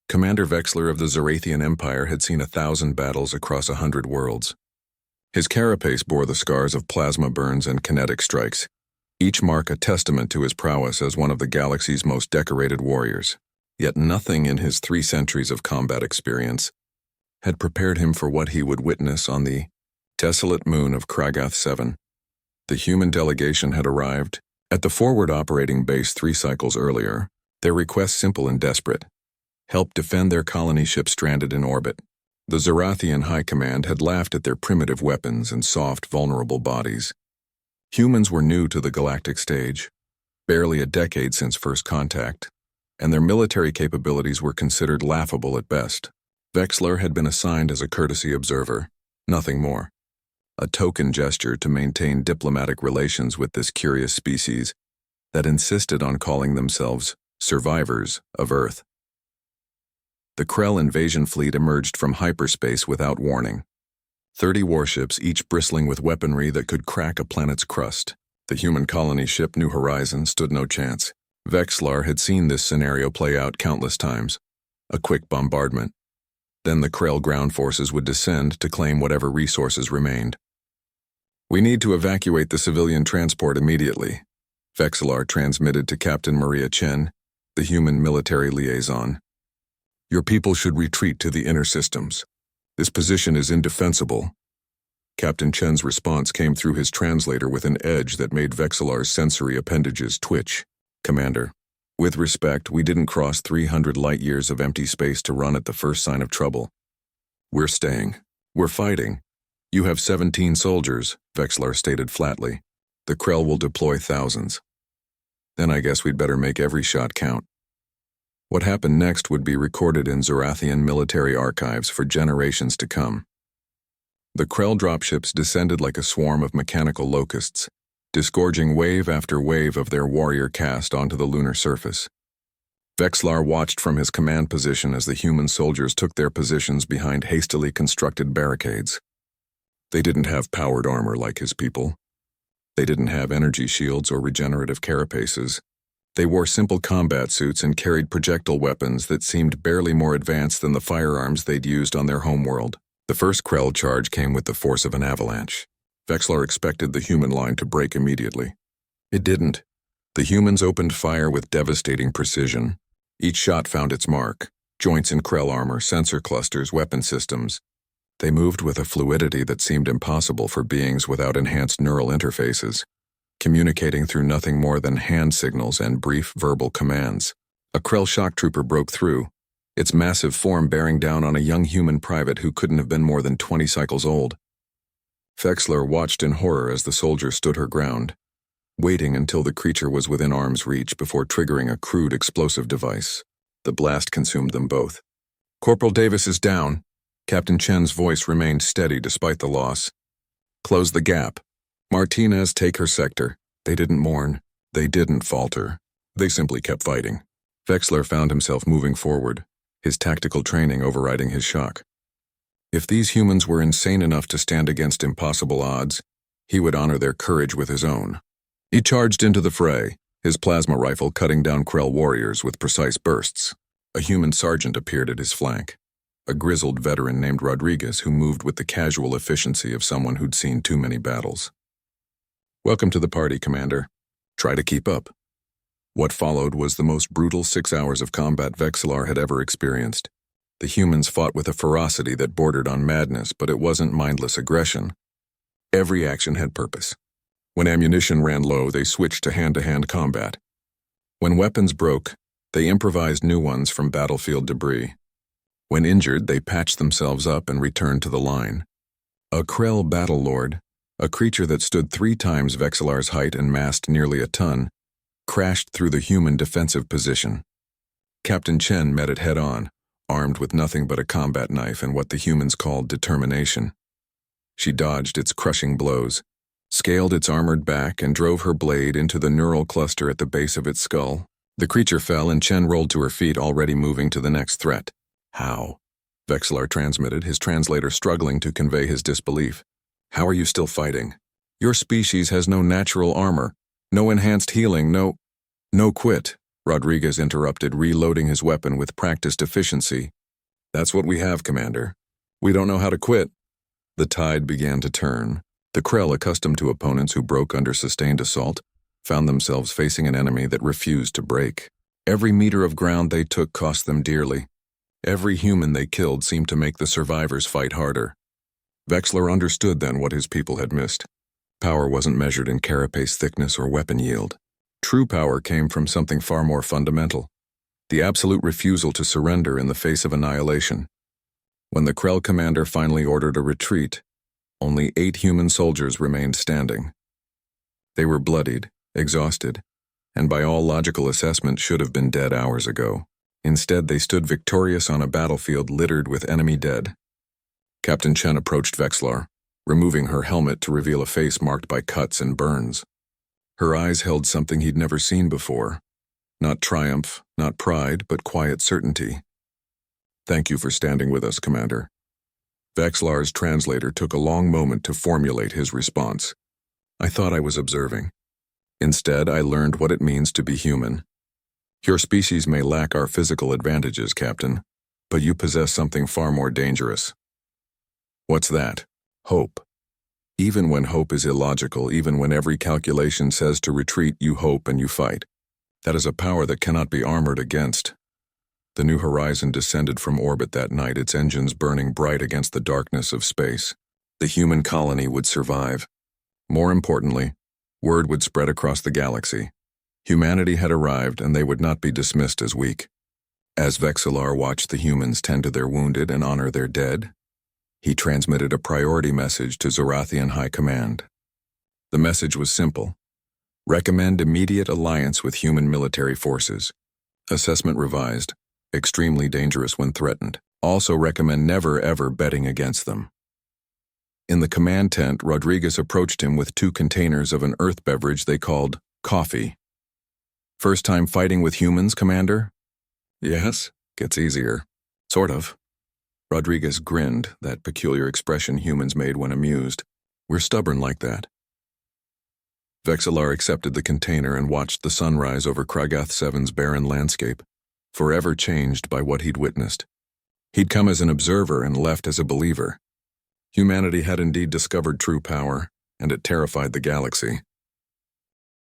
Commander Vexler of the Zarathian Empire had seen 1,000 battles across 100 worlds. His carapace bore the scars of plasma burns and kinetic strikes, each mark a testament to his prowess as one of the galaxy's most decorated warriors. Yet nothing in his 3 centuries of combat experience had prepared him for what he would witness on the desolate moon of Kragath 7. The human delegation had arrived at the forward operating base 3 cycles earlier, their request simple and desperate: help defend their colony ship stranded in orbit. The Zarathian High Command had laughed at their primitive weapons and soft, vulnerable bodies. Humans were new to the galactic stage, barely a decade since first contact, and their military capabilities were considered laughable at best. Vexler had been assigned as a courtesy observer, nothing more. A token gesture to maintain diplomatic relations with this curious species that insisted on calling themselves survivors of Earth. The Krell invasion fleet emerged from hyperspace without warning. 30 warships, each bristling with weaponry that could crack a planet's crust. The human colony ship New Horizons stood no chance. Vexlar had seen this scenario play out countless times. A quick bombardment. Then the Krell ground forces would descend to claim whatever resources remained. "We need to evacuate the civilian transport immediately," Vexlar transmitted to Captain Maria Chen, the human military liaison. "Your people should retreat to the inner systems. This position is indefensible." Captain Chen's response came through his translator with an edge that made Vexlar's sensory appendages twitch. "Commander, with respect, we didn't cross 300 light-years of empty space to run at the first sign of trouble. We're staying. We're fighting. You have 17 soldiers," Vexlar stated flatly. "The Krell will deploy thousands. Then I guess we'd better make every shot count." What happened next would be recorded in Zarathian military archives for generations to come. The Krell dropships descended like a swarm of mechanical locusts, disgorging wave after wave of their warrior caste onto the lunar surface. Vexlar watched from his command position as the human soldiers took their positions behind hastily constructed barricades. They didn't have powered armor like his people. They didn't have energy shields or regenerative carapaces. They wore simple combat suits and carried projectile weapons that seemed barely more advanced than the firearms they'd used on their homeworld. The first Krell charge came with the force of an avalanche. Vexlar expected the human line to break immediately. It didn't. The humans opened fire with devastating precision. Each shot found its mark: joints in Krell armor, sensor clusters, weapon systems. They moved with a fluidity that seemed impossible for beings without enhanced neural interfaces, communicating through nothing more than hand signals and brief verbal commands. A Krell shock trooper broke through, its massive form bearing down on a young human private who couldn't have been more than 20 cycles old. Vexlar watched in horror as the soldier stood her ground, waiting until the creature was within arm's reach before triggering a crude explosive device. The blast consumed them both. "Corporal Davis is down." Captain Chen's voice remained steady despite the loss. "Close the gap. Martinez, take her sector." They didn't mourn. They didn't falter. They simply kept fighting. Vexlar found himself moving forward, his tactical training overriding his shock. If these humans were insane enough to stand against impossible odds, he would honor their courage with his own. He charged into the fray, his plasma rifle cutting down Krell warriors with precise bursts. A human sergeant appeared at his flank, a grizzled veteran named Rodriguez who moved with the casual efficiency of someone who'd seen too many battles. "Welcome to the party, Commander. Try to keep up." What followed was the most brutal 6 hours of combat Vexlar had ever experienced. The humans fought with a ferocity that bordered on madness, but it wasn't mindless aggression. Every action had purpose. When ammunition ran low, they switched to hand-to-hand combat. When weapons broke, they improvised new ones from battlefield debris. When injured, they patched themselves up and returned to the line. A Krell battle lord, a creature that stood 3 times Vexlar's height and massed nearly a ton, crashed through the human defensive position. Captain Chen met it head-on, armed with nothing but a combat knife and what the humans called determination. She dodged its crushing blows, scaled its armored back, and drove her blade into the neural cluster at the base of its skull. The creature fell and Chen rolled to her feet, already moving to the next threat. "How?" Vexlar transmitted, his translator struggling to convey his disbelief. "How are you still fighting? Your species has no natural armor, no enhanced healing, no quit," Rodriguez interrupted, reloading his weapon with practiced efficiency. That's what we have, Commander. We don't know how to quit. The tide began to turn. The Krell, accustomed to opponents who broke under sustained assault, found themselves facing an enemy that refused to break. Every meter of ground they took cost them dearly. Every human they killed seemed to make the survivors fight harder. Vexler understood then what his people had missed. Power wasn't measured in carapace thickness or weapon yield. True power came from something far more fundamental: the absolute refusal to surrender in the face of annihilation. When the Krell commander finally ordered a retreat, only 8 human soldiers remained standing. They were bloodied, exhausted, and by all logical assessment should have been dead hours ago. Instead, they stood victorious on a battlefield littered with enemy dead. Captain Chen approached Vexlar, removing her helmet to reveal a face marked by cuts and burns. Her eyes held something he'd never seen before. Not triumph, not pride, but quiet certainty. Thank you for standing with us, Commander. Vexlar's translator took a long moment to formulate his response. I thought I was observing. Instead, I learned what it means to be human. Your species may lack our physical advantages, Captain, but you possess something far more dangerous. What's that? Hope. Even when hope is illogical, even when every calculation says to retreat, you hope and you fight. That is a power that cannot be armored against. The New Horizon descended from orbit that night, its engines burning bright against the darkness of space. The human colony would survive. More importantly, word would spread across the galaxy. Humanity had arrived, and they would not be dismissed as weak. As Vexillar watched the humans tend to their wounded and honor their dead, he transmitted a priority message to Zorathian High Command. The message was simple: recommend immediate alliance with human military forces. Assessment revised: extremely dangerous when threatened. Also recommend never ever betting against them. In the command tent, Rodriguez approached him with 2 containers of an earth beverage they called coffee. First time fighting with humans, Commander? Yes, gets easier. Sort of. Rodriguez grinned, that peculiar expression humans made when amused. We're stubborn like that. Vexillar accepted the container and watched the sunrise over Kragath 7's barren landscape, forever changed by what he'd witnessed. He'd come as an observer and left as a believer. Humanity had indeed discovered true power, and it terrified the galaxy.